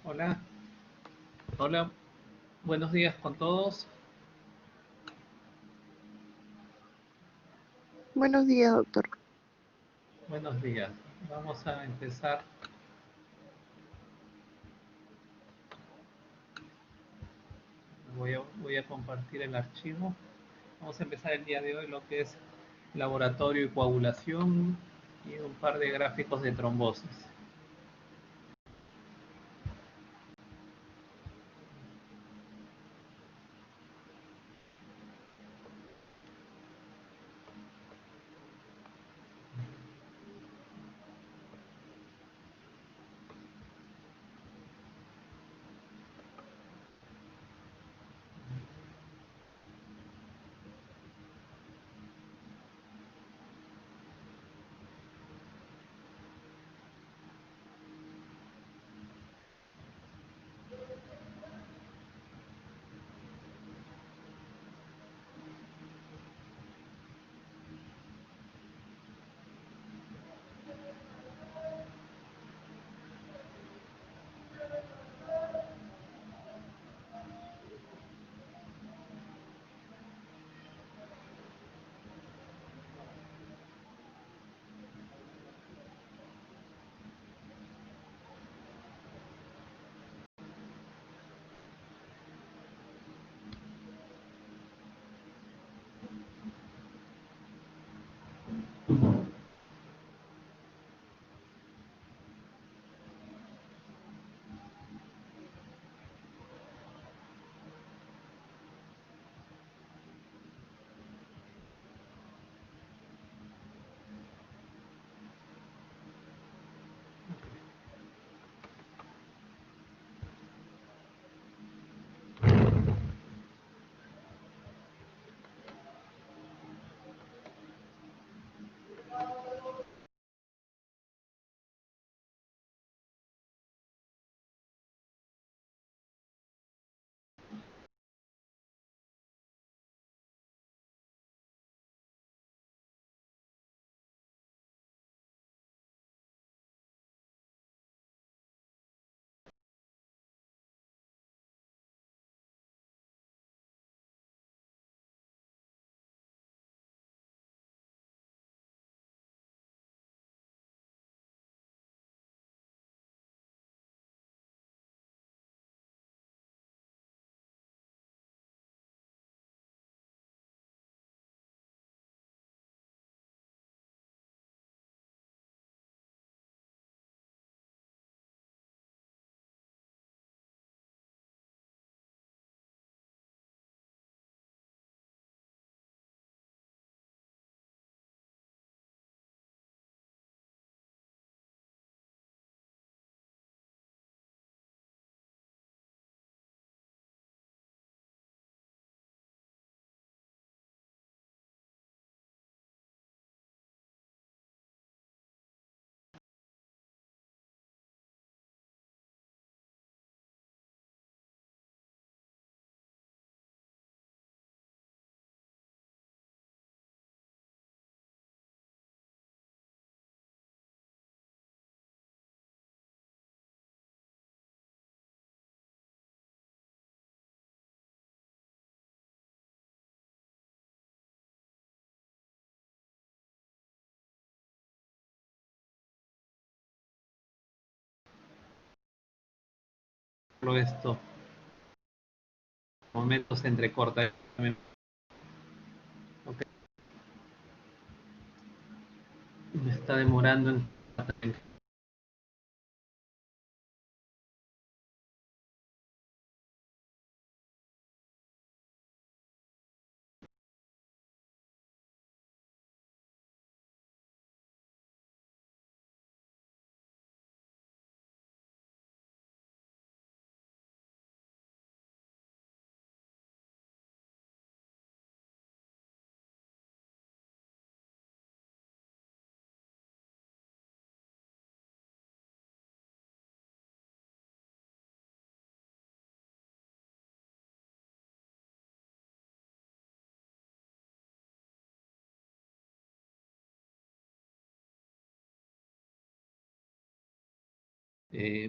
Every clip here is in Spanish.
Hola, hola, buenos días con todos. Buenos días, doctor. Buenos días. Vamos a empezar. Voy a compartir el archivo. Vamos a empezar el día de hoy lo que es laboratorio y coagulación y un par de gráficos de trombosis. Esto, momentos se entrecorta. Ok, me está demorando en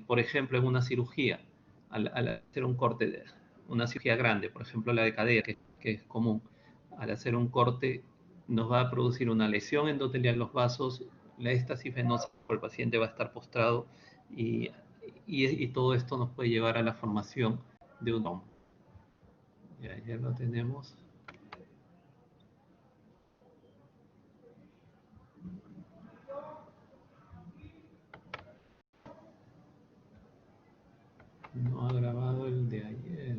Por ejemplo, en una cirugía, al hacer un corte, una cirugía grande, por ejemplo la de cadera, que es común, al hacer un corte nos va a producir una lesión endotelial en los vasos, la éstasis venosa, el paciente va a estar postrado y, y todo esto nos puede llevar a la formación de un trombo. Ya lo tenemos. No ha grabado el de ayer.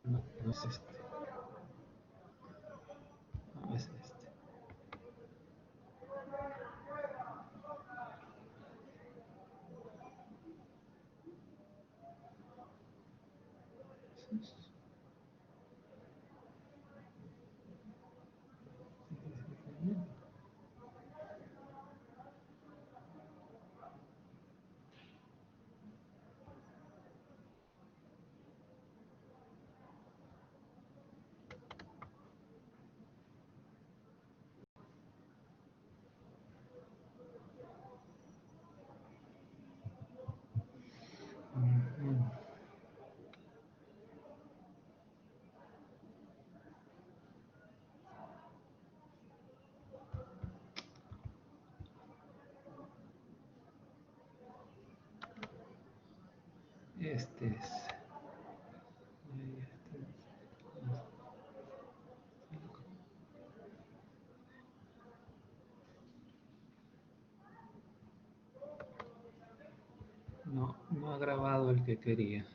No, no es este. No es este. Este es. No, no ha grabado el que quería.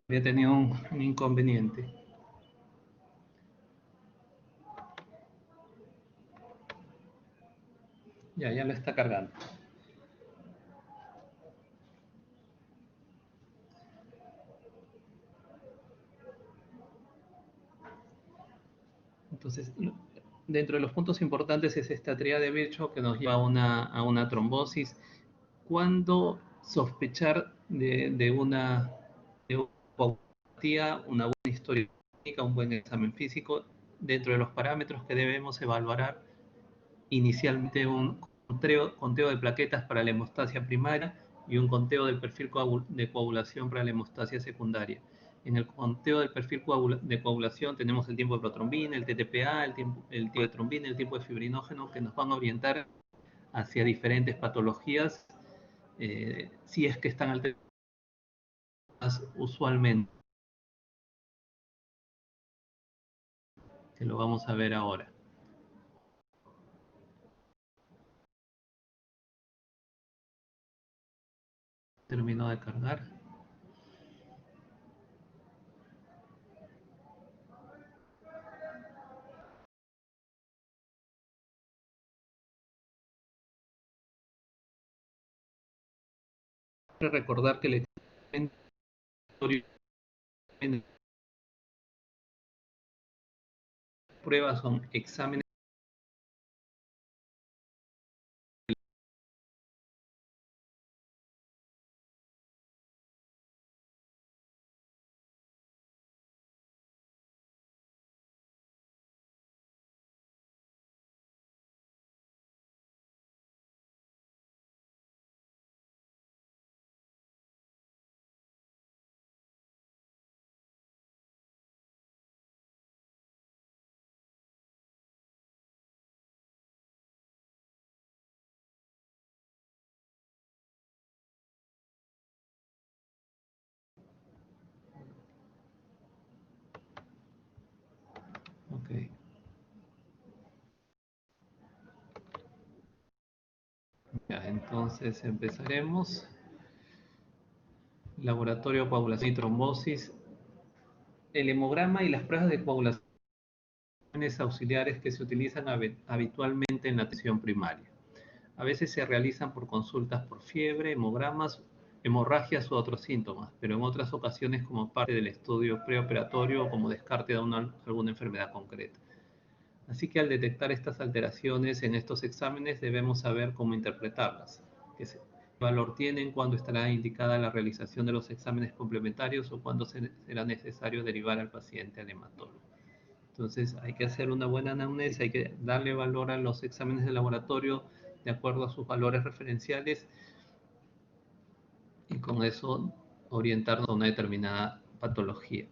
Había tenido un inconveniente. Ya lo está cargando. Entonces, dentro de los puntos importantes es esta tríada de Virchow que nos lleva a una trombosis. ¿Cuándo sospechar de una coagulopatía, una buena historia clínica, un buen examen físico? Dentro de los parámetros que debemos evaluar, inicialmente un conteo de plaquetas para la hemostasia primaria y un conteo del perfil de coagulación para la hemostasia secundaria. En el conteo del perfil de coagulación tenemos el tiempo de protrombina, el TTPA, el tiempo de trombina, el tiempo de fibrinógeno, que nos van a orientar hacia diferentes patologías, si es que están alteradas usualmente, que lo vamos a ver ahora. Terminó de cargar. Recordar que el en pruebas son exámenes okay. Ya, entonces empezaremos. Laboratorio, coagulación y trombosis. El hemograma y las pruebas de coagulación auxiliares que se utilizan habitualmente en la atención primaria. A veces se realizan por consultas por fiebre, hemogramas, hemorragias u otros síntomas, pero en otras ocasiones como parte del estudio preoperatorio o como descarte de alguna enfermedad concreta. Así que al detectar estas alteraciones en estos exámenes debemos saber cómo interpretarlas, qué valor tienen, cuándo estará indicada la realización de los exámenes complementarios o cuándo será necesario derivar al paciente al hematólogo. Entonces hay que hacer una buena anamnesis, hay que darle valor a los exámenes de laboratorio de acuerdo a sus valores referenciales y con eso orientarnos a una determinada patología.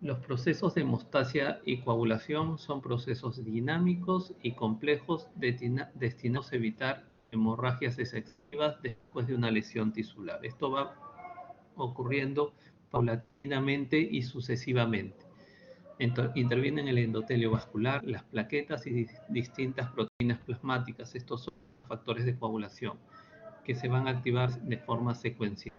Los procesos de hemostasia y coagulación son procesos dinámicos y complejos destinados a evitar hemorragias excesivas después de una lesión tisular. Esto va ocurriendo paulatinamente y sucesivamente. Intervienen el endotelio vascular, las plaquetas y distintas proteínas plasmáticas. Estos son factores de coagulación que se van a activar de forma secuencial.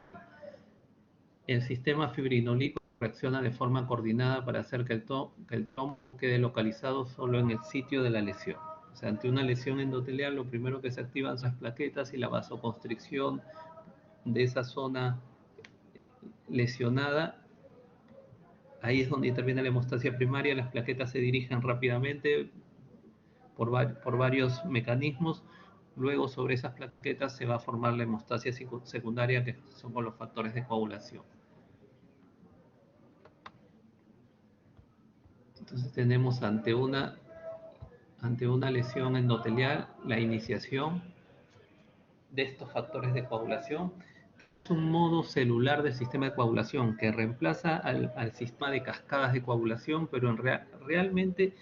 El sistema fibrinolítico reacciona de forma coordinada para hacer que el trombo quede localizado solo en el sitio de la lesión. O sea, ante una lesión endotelial, lo primero que se activan son las plaquetas y la vasoconstricción de esa zona lesionada. Ahí es donde interviene la hemostasia primaria, las plaquetas se dirigen rápidamente por varios mecanismos. Luego sobre esas plaquetas se va a formar la hemostasia secundaria, que son con los factores de coagulación. Entonces tenemos ante una lesión endotelial la iniciación de estos factores de coagulación. Es un modo celular del sistema de coagulación que reemplaza al sistema de cascadas de coagulación, pero realmente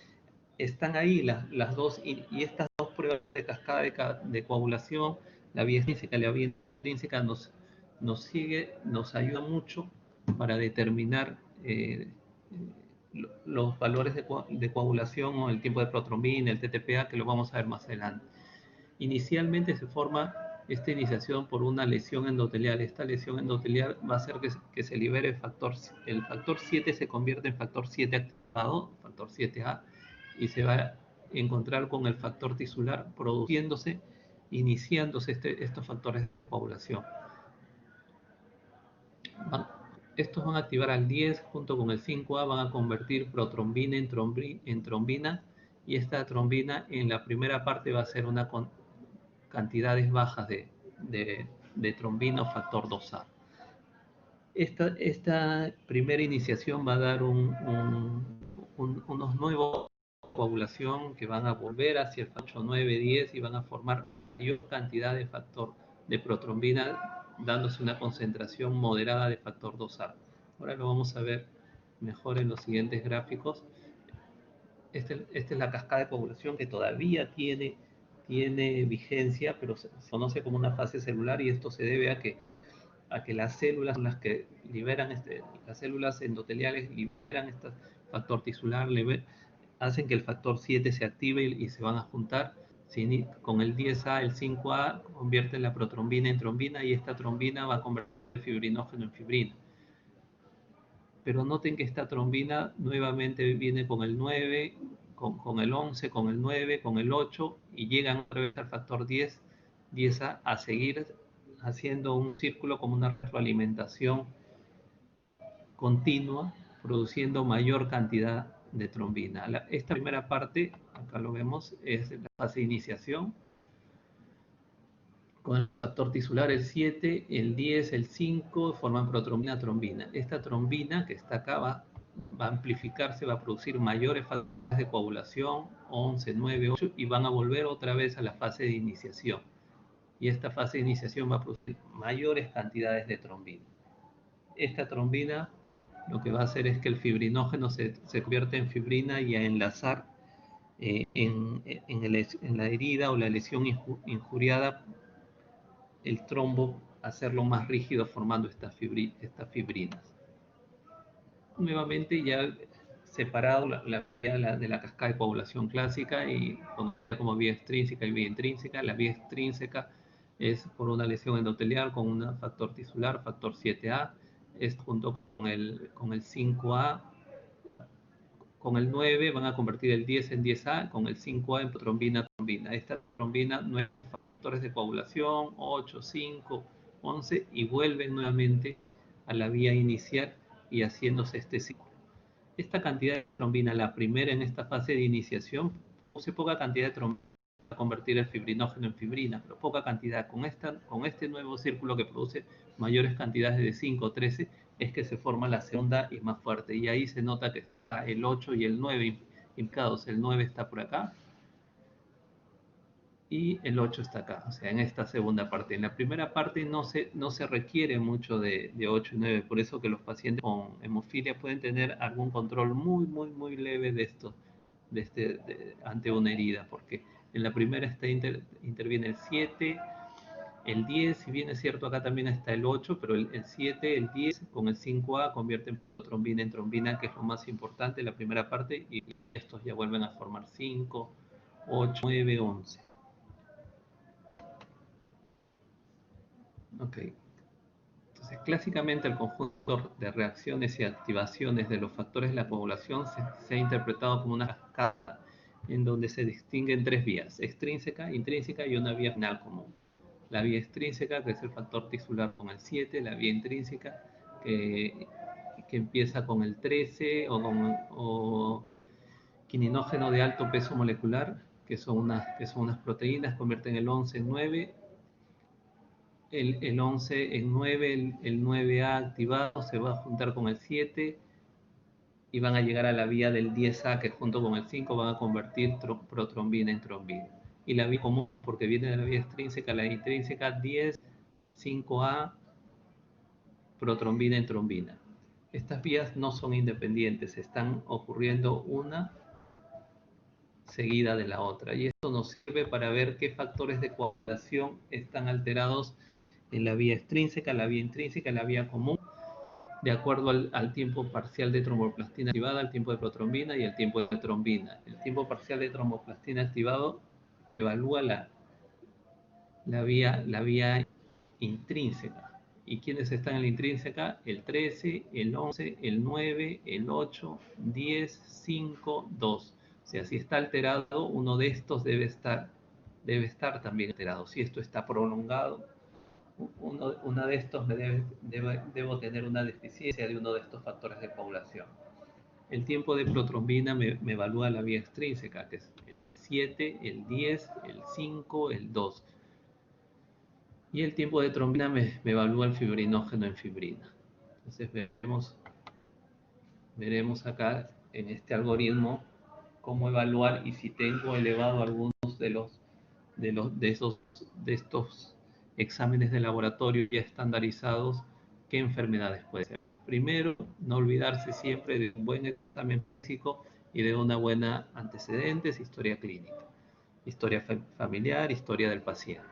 están ahí las dos, y estas dos pruebas de cascada de coagulación, la vía extrínseca y la vía intrínseca, nos ayuda mucho para determinar los valores de coagulación o el tiempo de protrombina, el TTPA, que lo vamos a ver más adelante. Inicialmente se forma esta iniciación por una lesión endotelial. Esta lesión endotelial va a hacer que se libere el factor 7, se convierte en factor 7 activado, factor 7A, y se va a encontrar con el factor tisular produciéndose, iniciándose estos factores de coagulación. Estos van a activar al 10 junto con el 5A, van a convertir protrombina en trombina, y esta trombina en la primera parte va a ser una cantidades bajas de trombina o factor 2A. Esta primera iniciación va a dar unos nuevos coagulación que van a volver hacia el 8, 9, 10 y van a formar mayor cantidad de factor de protrombina, dándose una concentración moderada de factor 2A. Ahora lo vamos a ver mejor en los siguientes gráficos. Esta es la cascada de coagulación que todavía tiene vigencia, pero se conoce como una fase celular, y esto se debe a que las células son las que liberan, las células endoteliales liberan este factor tisular, hacen que el factor 7 se active y se van a juntar. Con el 10A, el 5A convierte la protrombina en trombina, y esta trombina va a convertir el fibrinógeno en fibrina. Pero noten que esta trombina nuevamente viene con el 9, con el 11, con el 9, con el 8, y llegan otra vez al factor 10A, a seguir haciendo un círculo como una retroalimentación continua, produciendo mayor cantidad de trombina. Esta primera parte, acá lo vemos, es la fase de iniciación, con el factor tisular el 7, el 10, el 5, forman protrombina, trombina. Esta trombina que está acá va a amplificarse, va a producir mayores fases de coagulación, 11, 9, 8, y van a volver otra vez a la fase de iniciación. Y esta fase de iniciación va a producir mayores cantidades de trombina. Esta trombina lo que va a hacer es que el fibrinógeno se convierte en fibrina y a enlazar en la herida o la lesión injuriada, el trombo, hacerlo más rígido formando estas fibrinas. Nuevamente ya separado la vía de la cascada de coagulación clásica y como vía extrínseca y vía intrínseca. La vía extrínseca es por una lesión endotelial con un factor tisular, factor 7A, es junto con el 5A. Con el 9 van a convertir el 10 en 10A, con el 5A en trombina. Esta trombina, 9 factores de coagulación, 8, 5, 11, y vuelven nuevamente a la vía inicial y haciéndose este ciclo. Esta cantidad de trombina, la primera en esta fase de iniciación, produce poca cantidad de trombina para convertir el fibrinógeno en fibrina, pero poca cantidad. Con este nuevo círculo que produce mayores cantidades de 5 o 13, es que se forma la segunda y más fuerte. Y ahí se nota que está el 8 y el 9 implicados. El 9 está por acá y el 8 está acá, o sea, en esta segunda parte. En la primera parte no se requiere mucho de 8 y 9, por eso que los pacientes con hemofilia pueden tener algún control muy, muy, muy leve de esto, ante una herida, porque en la primera interviene el 7, el 10, si bien es cierto acá también está el 8, pero el 7, el 10 con el 5A convierten trombina en trombina, que es lo más importante en la primera parte, y estos ya vuelven a formar 5, 8, 9, 11. Ok. Entonces, clásicamente el conjunto de reacciones y activaciones de los factores de la coagulación se ha interpretado como una cascada en donde se distinguen tres vías: extrínseca, intrínseca y una vía final común. La vía extrínseca, que es el factor tisular con el 7, la vía intrínseca, que empieza con el 13 o quininógeno de alto peso molecular, que son unas proteínas, convierten el 11 en 9, el 11 en 9, el 9A activado se va a juntar con el 7 y van a llegar a la vía del 10A, que junto con el 5 van a convertir protrombina en trombina. Y la vía común, porque viene de la vía extrínseca, la intrínseca, 10, 5A, protrombina en trombina. Estas vías no son independientes, están ocurriendo una seguida de la otra, y esto nos sirve para ver qué factores de coagulación están alterados en la vía extrínseca, la vía intrínseca, la vía común, de acuerdo al tiempo parcial de tromboplastina activada, el tiempo de protrombina y el tiempo de trombina. El tiempo parcial de tromboplastina activado evalúa la vía intrínseca. ¿Y quiénes están en la intrínseca? El 13, el 11, el 9, el 8, 10, 5, 2. O sea, si está alterado, uno de estos debe estar también alterado. Si esto está prolongado, una de estos debo tener una deficiencia de uno de estos factores de coagulación. El tiempo de protrombina me evalúa la vía extrínseca, que es el 7, el 10, el 5, el 2. Y el tiempo de trombina me evalúa el fibrinógeno en fibrina. Entonces veremos acá en este algoritmo cómo evaluar y si tengo elevado algunos de estos exámenes de laboratorio ya estandarizados, qué enfermedades puede ser. Primero, no olvidarse siempre de un buen examen físico y de una buena antecedentes, historia clínica, historia familiar, historia del paciente.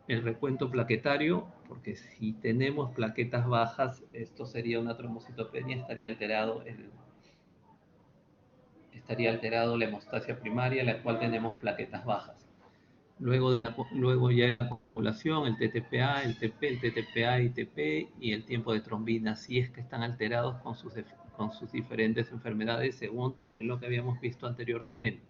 El recuento plaquetario, porque si tenemos plaquetas bajas, esto sería una trombocitopenia, estaría alterado la hemostasia primaria, la cual tenemos plaquetas bajas. Luego ya la coagulación, el TTPA, el TP, el TTPA, ITP y el tiempo de trombina, si es que están alterados con sus diferentes enfermedades según lo que habíamos visto anteriormente.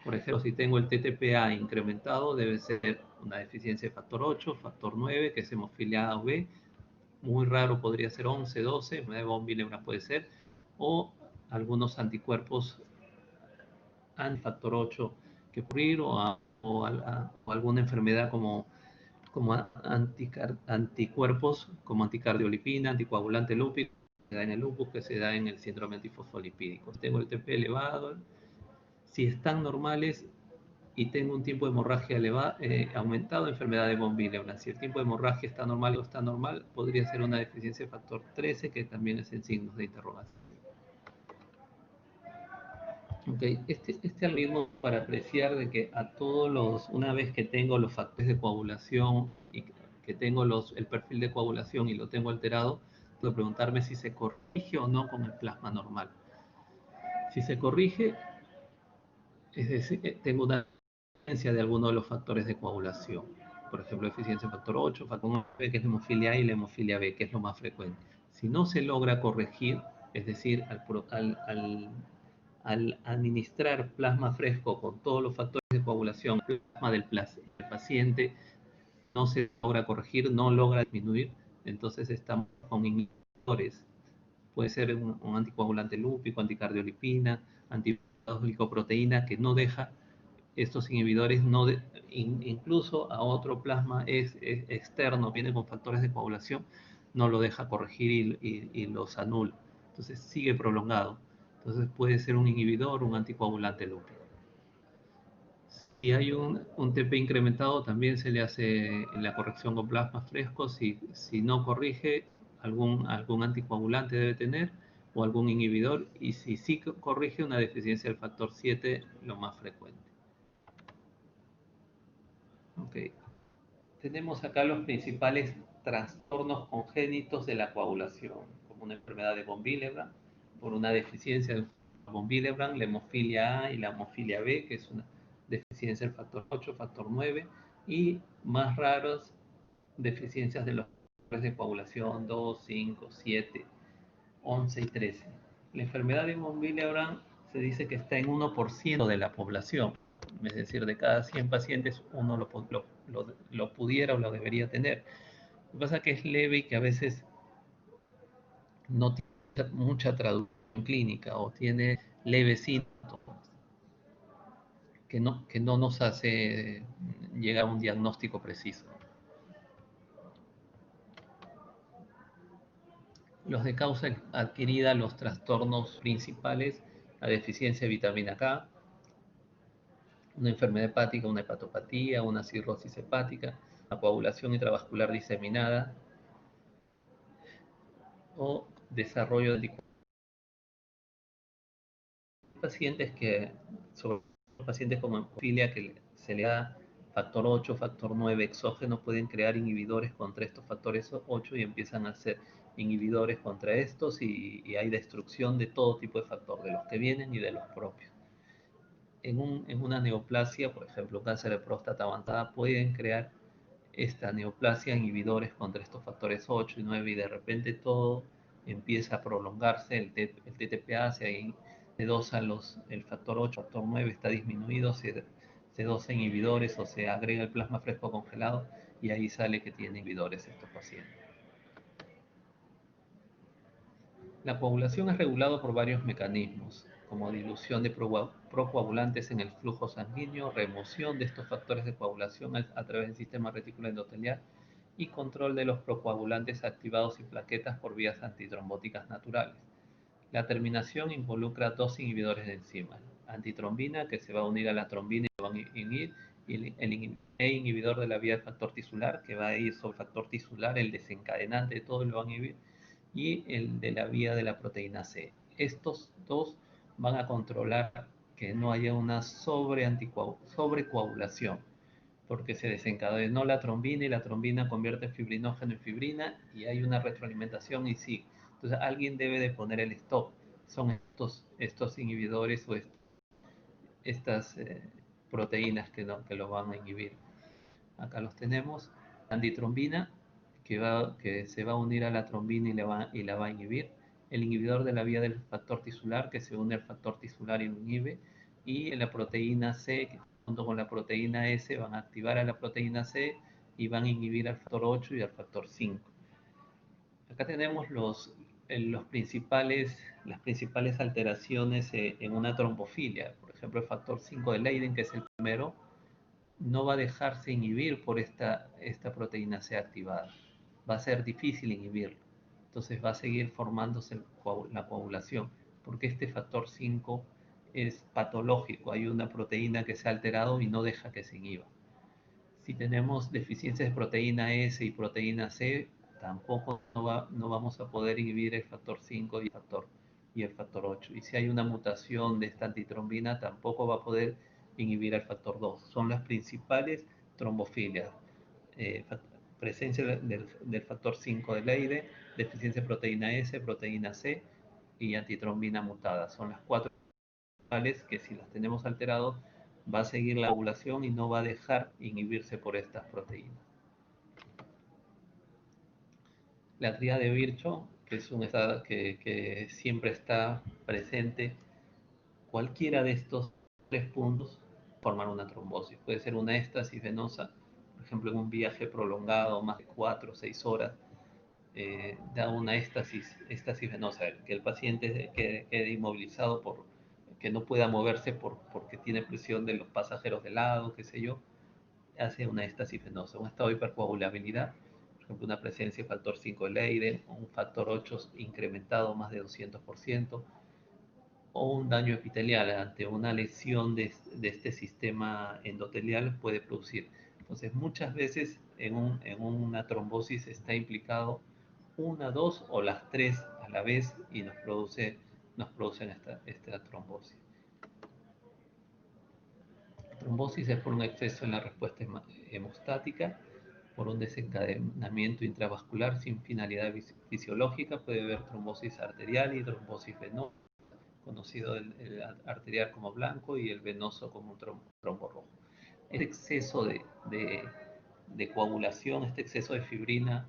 Por ejemplo, si tengo el TTPA incrementado, debe ser una deficiencia de factor 8, factor 9, que es hemofilia A o B. Muy raro podría ser 11, 12, 9 von Willebrand puede ser, o algunos anticuerpos antifactor 8 que ocurrir, o alguna enfermedad como anticuerpos, como anticardiolipina, anticoagulante lúpico, que se da en el lupus, que se da en el síndrome antifosfolipídico. Tengo el TP elevado, si están normales y tengo un tiempo de hemorragia aumentado, enfermedad de von Willebrand. Si el tiempo de hemorragia está normal o está normal, podría ser una deficiencia de factor 13, que también es en signos de interrogación. Okay. Este algoritmo para apreciar de que a una vez que tengo los factores de coagulación y que tengo el perfil de coagulación y lo tengo alterado, puedo preguntarme si se corrige o no con el plasma normal. Si se corrige, es decir, tengo una deficiencia de alguno de los factores de coagulación. Por ejemplo, deficiencia de factor 8, factor 9, que es la hemofilia A, y la hemofilia B, que es lo más frecuente. Si no se logra corregir, es decir, al administrar plasma fresco con todos los factores de coagulación, el plasma del paciente no se logra corregir, no logra disminuir, entonces estamos con inhibidores. Puede ser un anticoagulante lúpico, anticardiolipina, antiglicoproteína, que no deja estos inhibidores, incluso a otro plasma externo, viene con factores de coagulación, no lo deja corregir y los anula. Entonces sigue prolongado. Entonces puede ser un inhibidor, un anticoagulante lúpico. Si hay un TP incrementado, también se le hace la corrección con plasma fresco. Si no corrige, algún anticoagulante debe tener o algún inhibidor. Y si sí corrige, una deficiencia del factor 7, lo más frecuente. Okay. Tenemos acá los principales trastornos congénitos de la coagulación, como una enfermedad de von Willebrand, por una deficiencia de von Willebrand, la hemofilia A y la hemofilia B, que es una deficiencia del factor 8, factor 9, y más raros, deficiencias de los factores de coagulación 2, 5, 7, 11 y 13. La enfermedad de von Willebrand se dice que está en 1% de la población, es decir, de cada 100 pacientes uno lo pudiera o lo debería tener. Lo que pasa es que es leve y que a veces no tiene mucha traducción clínica o tiene leves síntomas que no nos hace llegar a un diagnóstico preciso. Los de causa adquirida, los trastornos principales, la deficiencia de vitamina K, una enfermedad hepática, una hepatopatía, una cirrosis hepática, una coagulación intravascular diseminada o desarrollo de pacientes sobre pacientes como hemofilia, que se le da factor 8, factor 9 exógeno, pueden crear inhibidores contra estos factores 8 y empiezan a hacer inhibidores contra estos y hay destrucción de todo tipo de factor, de los que vienen y de los propios. En una neoplasia, por ejemplo, cáncer de próstata avanzada, pueden crear esta neoplasia inhibidores contra estos factores 8 y 9 y de repente todo empieza a prolongarse, el TTPA se dosa el factor 8, factor 9 está disminuido, se dosa inhibidores o se agrega el plasma fresco congelado y ahí sale que tiene inhibidores estos pacientes. La coagulación es regulada por varios mecanismos, como dilución de procoagulantes en el flujo sanguíneo, remoción de estos factores de coagulación a través del sistema retículo endotelial y control de los procoagulantes activados y plaquetas por vías antitrombóticas naturales. La terminación involucra dos inhibidores de enzimas, antitrombina, que se va a unir a la trombina y lo van a inhibir, y el inhibidor de la vía del factor tisular, que va a ir sobre el factor tisular, el desencadenante de todo, lo van a inhibir, y el de la vía de la proteína C. Estos dos van a controlar que no haya una sobrecoagulación, porque se desencadenó la trombina y la trombina convierte el fibrinógeno en fibrina y hay una retroalimentación y sí. Entonces alguien debe de poner el stop. Son estos inhibidores o estas proteínas que lo van a inhibir. Acá los tenemos. Antitrombina, que se va a unir a la trombina y la va a inhibir. El inhibidor de la vía del factor tisular, que se une al factor tisular y lo inhibe. Y la proteína C, que junto con la proteína S van a activar a la proteína C y van a inhibir al factor 8 y al factor 5. Acá tenemos las principales alteraciones en una trombofilia. Por ejemplo, el factor 5 de Leiden, que es el primero, no va a dejarse inhibir por esta proteína C activada. Va a ser difícil inhibirlo. Entonces va a seguir formándose la coagulación, porque este factor 5 es patológico. Hay una proteína que se ha alterado y no deja que se inhiba. Si tenemos deficiencias de proteína S y proteína C, tampoco no vamos a poder inhibir el factor 5 y el factor 8. Y si hay una mutación de esta antitrombina, tampoco va a poder inhibir el factor 2. Son las principales trombofilias. Presencia del factor 5 de Leiden, deficiencia de proteína S, proteína C y antitrombina mutada. Son las cuatro principales que si las tenemos alterados va a seguir la ovulación y no va a dejar inhibirse por estas proteínas. La tríada de Virchow, que es un estado que siempre está presente, cualquiera de estos tres puntos forman una trombosis. Puede ser una éstasis venosa, por ejemplo, en un viaje prolongado, más de 4 o 6 horas, da una éstasis venosa, que el paciente quede inmovilizado que no pueda moverse porque tiene presión de los pasajeros de lado, qué sé yo, hace una éstasis venosa, un estado de hipercoagulabilidad, por ejemplo, una presencia de factor 5 de Leiden, un factor 8 incrementado más de 200%, o un daño epitelial ante una lesión de este sistema endotelial puede producir. Entonces, muchas veces en una trombosis está implicado una, dos o las tres a la vez y nos producen esta trombosis. La trombosis es por un exceso en la respuesta hemostática, por un desencadenamiento intravascular sin finalidad fisiológica. Puede haber trombosis arterial y trombosis venosa, conocido el arterial como blanco y el venoso como un trombo rojo. El exceso de coagulación, este exceso de fibrina,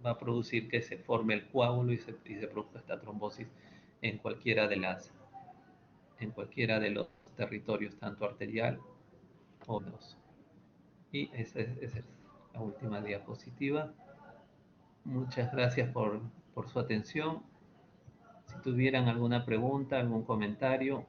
va a producir que se forme el coágulo y se produzca esta trombosis en cualquiera de los territorios, tanto arterial o venoso. Y esa es la última diapositiva. Muchas gracias por su atención. Si tuvieran alguna pregunta, algún comentario.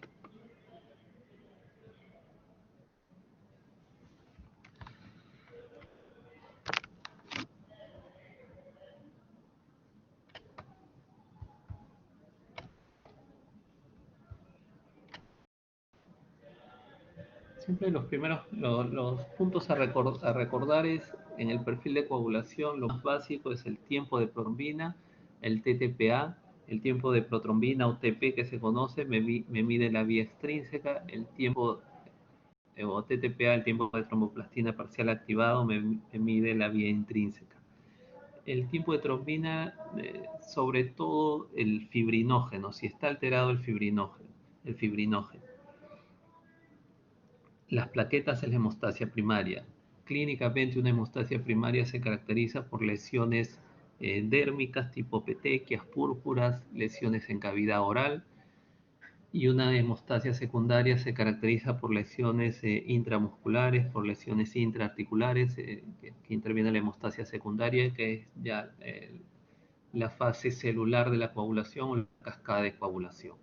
Siempre los puntos a recordar es en el perfil de coagulación, lo más básico es el tiempo de protrombina, el TTPA, el tiempo de protrombina o TP que se conoce, me mide la vía extrínseca, el tiempo o TTPA, el tiempo de tromboplastina parcial activado, me mide la vía intrínseca. El tiempo de trombina, sobre todo el fibrinógeno, si está alterado el fibrinógeno. Las plaquetas en la hemostasia primaria. Clínicamente una hemostasia primaria se caracteriza por lesiones dérmicas tipo petequias, púrpuras, lesiones en cavidad oral, Y una hemostasia secundaria se caracteriza por lesiones intramusculares, por lesiones intraarticulares, que interviene la hemostasia secundaria, que es ya la fase celular de la coagulación o la cascada de coagulación.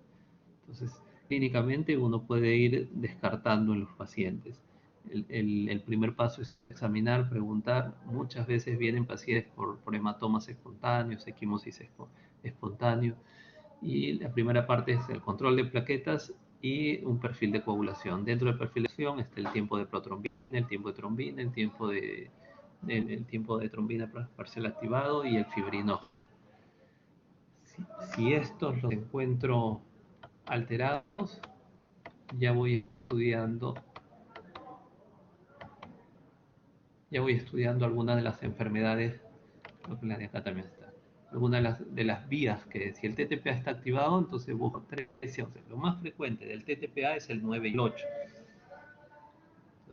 Entonces, clínicamente uno puede ir descartando en los pacientes. El primer paso es examinar, preguntar. Muchas veces vienen pacientes por hematomas espontáneos, equimosis espontáneo. Y la primera parte es el control de plaquetas y un perfil de coagulación. Dentro del perfil de coagulación está el tiempo de protrombina, el tiempo de trombina, el tiempo de trombina parcial activado y el fibrinógeno. Si estos los encuentro alterados, ya voy estudiando algunas de las enfermedades, creo que la de acá también está, algunas de las vías que si el TTPA está activado, entonces busco 13 11. Lo más frecuente del TTPA es el 9 y el 8.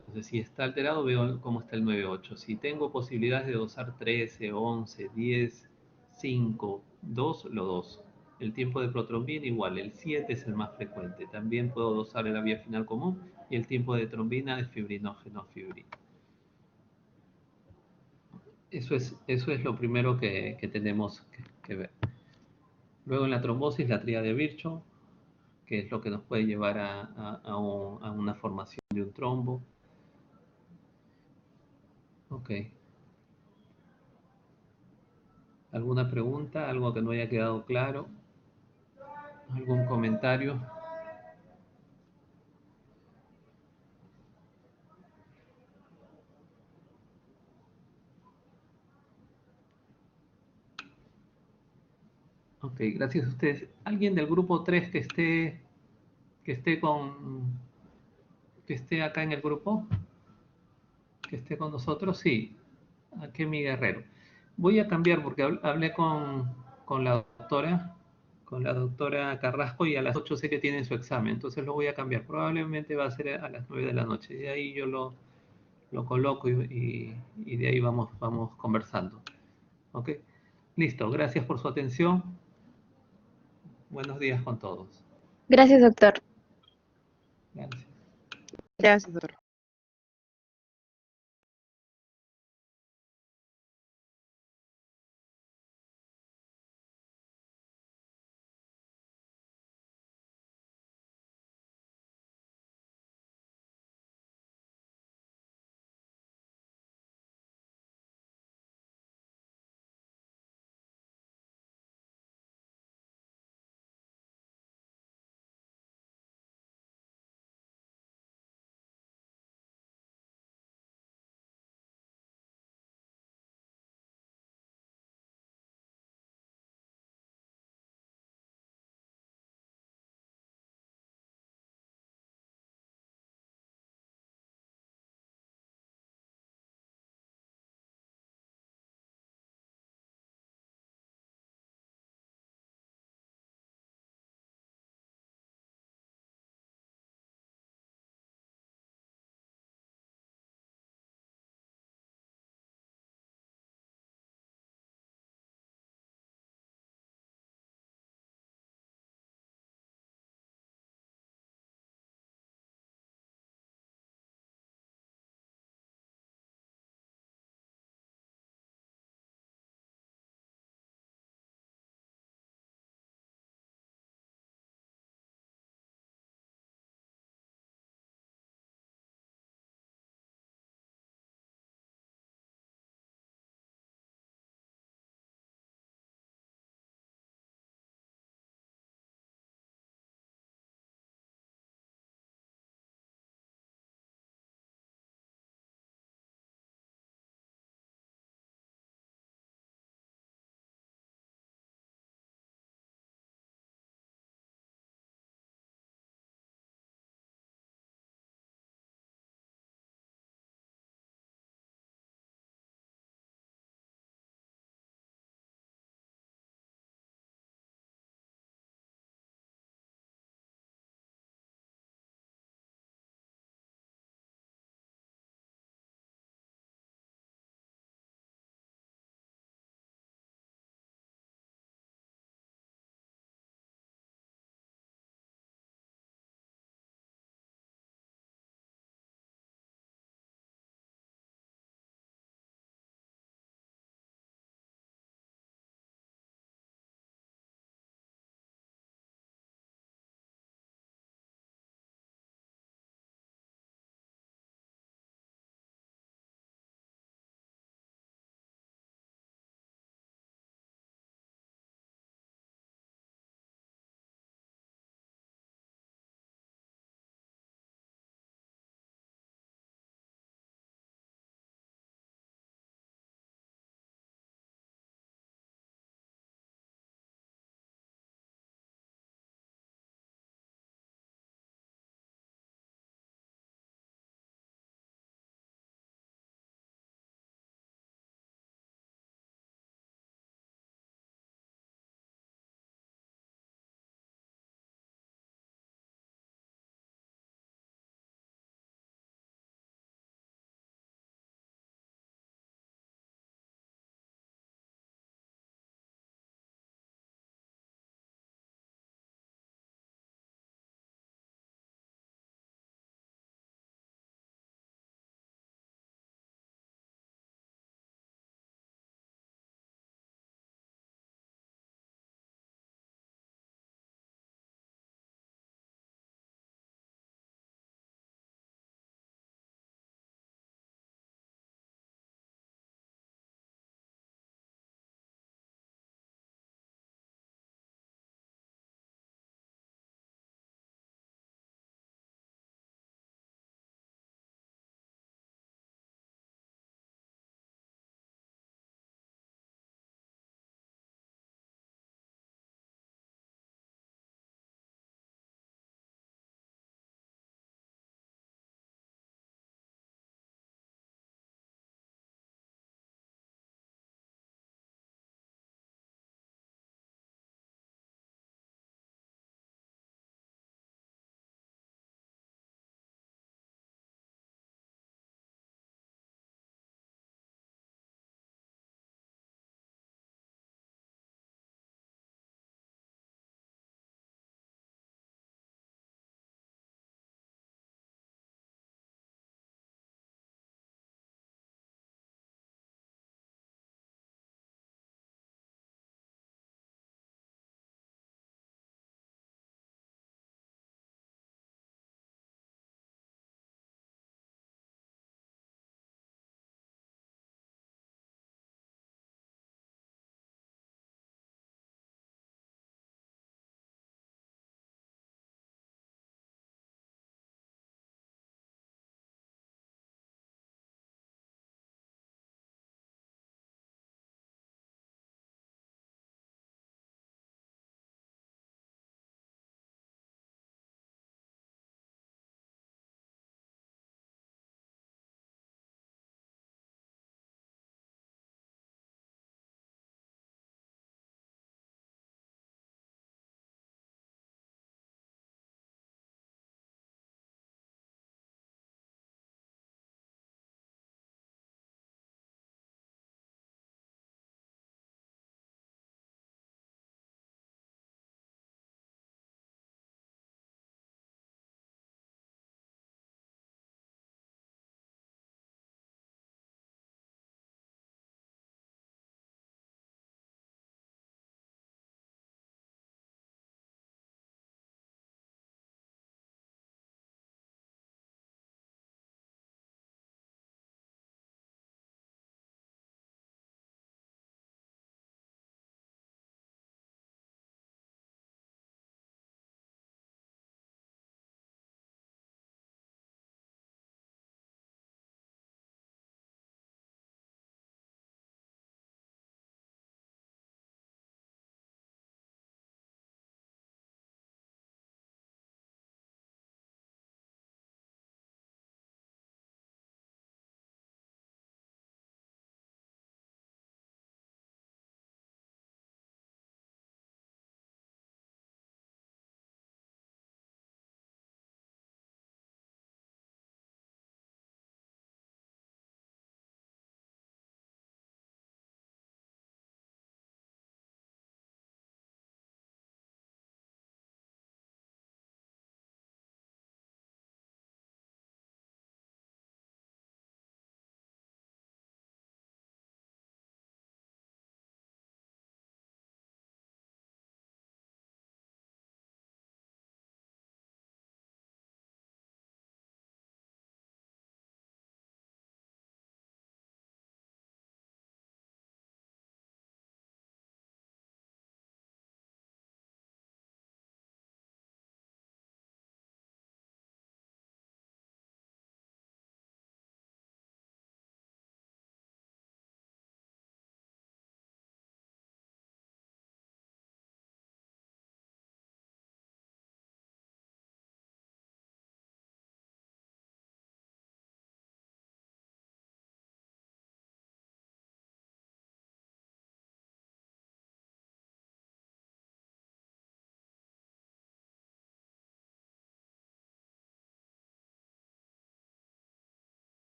Entonces, si está alterado, veo cómo está el 9-8. Si tengo posibilidades de dosar 13, 11, 10, 5, 2, lo doso. El tiempo de protrombina igual, el 7 es el más frecuente. También puedo dosar en la vía final común y el tiempo de trombina es fibrinógeno fibrina. Eso es lo primero que tenemos que ver. Luego en la trombosis, la tríada de Virchow, que es lo que nos puede llevar a una formación de un trombo. Ok. ¿Alguna pregunta? ¿Algo que no haya quedado claro? ¿Algún comentario? Ok, gracias a ustedes. ¿Alguien del grupo 3 que esté que esté acá en el grupo? ¿Que esté con nosotros? Sí. Aquí mi guerrero. Voy a cambiar porque hablé con con la doctora Carrasco, y a las 8 sé que tienen su examen, entonces lo voy a cambiar. Probablemente va a ser a las 9 de la noche. De ahí yo lo coloco y de ahí vamos conversando. ¿Ok? Listo, gracias por su atención. Buenos días con todos. Gracias, doctor. Gracias. Gracias, doctor.